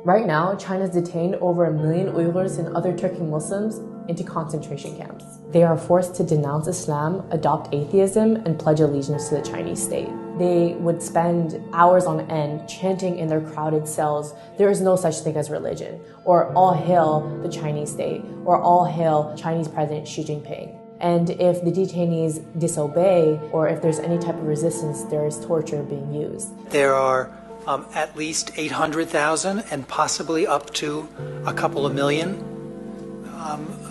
Right now, China's detained over 1 million Uyghurs and other Turkic Muslims into concentration camps. They are forced to denounce Islam, adopt atheism, and pledge allegiance to the Chinese state. They would spend hours on end chanting in their crowded cells, "There is no such thing as religion," or "All hail the Chinese state," or "All hail Chinese President Xi Jinping." And if the detainees disobey, or if there's any type of resistance, there is torture being used. There are at least 800,000 and possibly up to a couple of million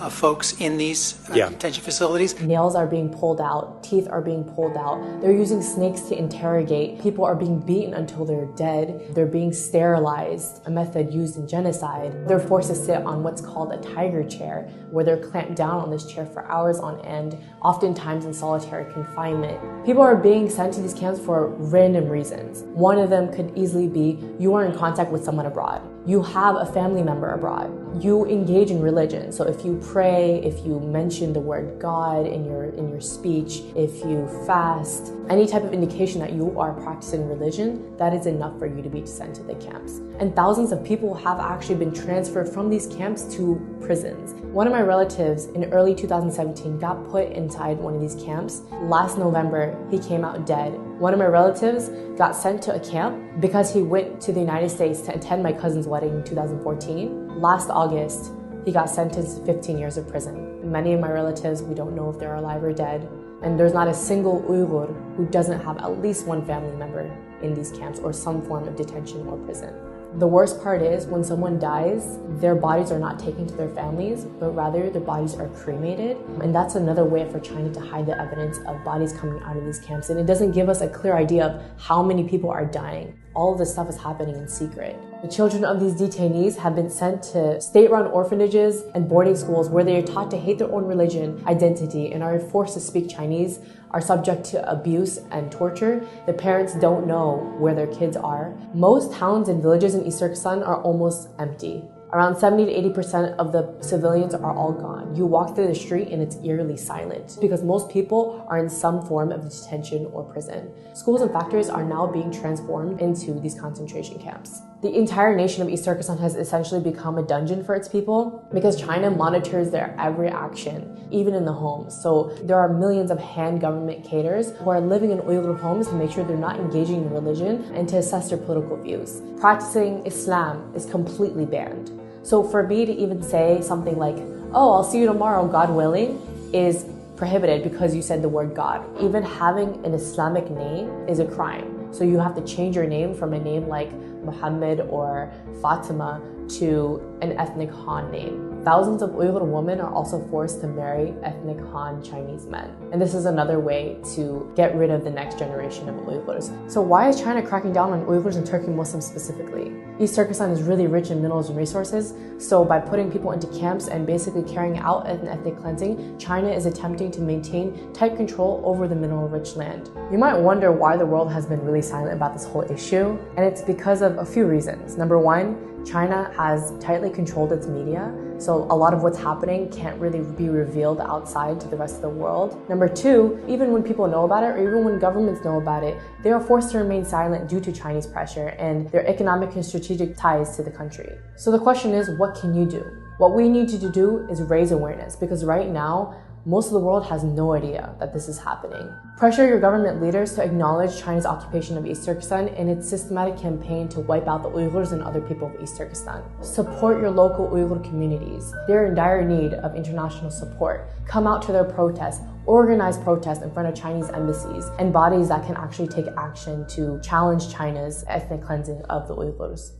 folks in these detention facilities. Nails are being pulled out, teeth are being pulled out. They're using snakes to interrogate. People are being beaten until they're dead. They're being sterilized, a method used in genocide. They're forced to sit on what's called a tiger chair, where they're clamped down on this chair for hours on end, oftentimes in solitary confinement. People are being sent to these camps for random reasons. One of them could easily be you are in contact with someone abroad. You have a family member abroad. You engage in religion. So if you pray, if you mention the word God in your speech, if you fast, any type of indication that you are practicing religion, that is enough for you to be sent to the camps. And thousands of people have actually been transferred from these camps to prisons. One of my relatives in early 2017 got put inside one of these camps. Last November, he came out dead. One of my relatives got sent to a camp because he went to the United States to attend my cousin's wedding in 2014. Last August, he got sentenced to 15 years of prison. Many of my relatives, we don't know if they're alive or dead. And there's not a single Uyghur who doesn't have at least one family member in these camps or some form of detention or prison. The worst part is when someone dies, their bodies are not taken to their families, but rather their bodies are cremated. And that's another way for China to hide the evidence of bodies coming out of these camps. And it doesn't give us a clear idea of how many people are dying. All of this stuff is happening in secret. The children of these detainees have been sent to state-run orphanages and boarding schools where they are taught to hate their own religion, identity, and are forced to speak Chinese, are subject to abuse and torture. The parents don't know where their kids are. Most towns and villages in East Turkestan are almost empty. Around 70 to 80% of the civilians are all gone. You walk through the street and it's eerily silent because most people are in some form of detention or prison. Schools and factories are now being transformed into these concentration camps. The entire nation of East Turkestan has essentially become a dungeon for its people because China monitors their every action, even in the homes. So there are millions of Han government cadres who are living in Uyghur homes to make sure they're not engaging in religion and to assess their political views. Practicing Islam is completely banned. So for me to even say something like, "Oh, I'll see you tomorrow, God willing," is prohibited because you said the word God. Even having an Islamic name is a crime. So you have to change your name from a name like Muhammad or Fatima to an ethnic Han name. Thousands of Uyghur women are also forced to marry ethnic Han Chinese men. And this is another way to get rid of the next generation of Uyghurs. So why is China cracking down on Uyghurs and Turkic Muslims specifically? East Turkestan is really rich in minerals and resources, so by putting people into camps and basically carrying out an ethnic cleansing, China is attempting to maintain tight control over the mineral-rich land. You might wonder why the world has been really silent about this whole issue, and it's because of a few reasons. Number one, China has tightly controlled its media, so a lot of what's happening can't really be revealed outside to the rest of the world. Number two, even when people know about it, or even when governments know about it, they are forced to remain silent due to Chinese pressure and their economic and strategic ties to the country. So the question is, what can you do? What we need to do is raise awareness, because right now, most of the world has no idea that this is happening. Pressure your government leaders to acknowledge China's occupation of East Turkestan and its systematic campaign to wipe out the Uyghurs and other people of East Turkestan. Support your local Uyghur communities. They're in dire need of international support. Come out to their protests. Organize protests in front of Chinese embassies and bodies that can actually take action to challenge China's ethnic cleansing of the Uyghurs.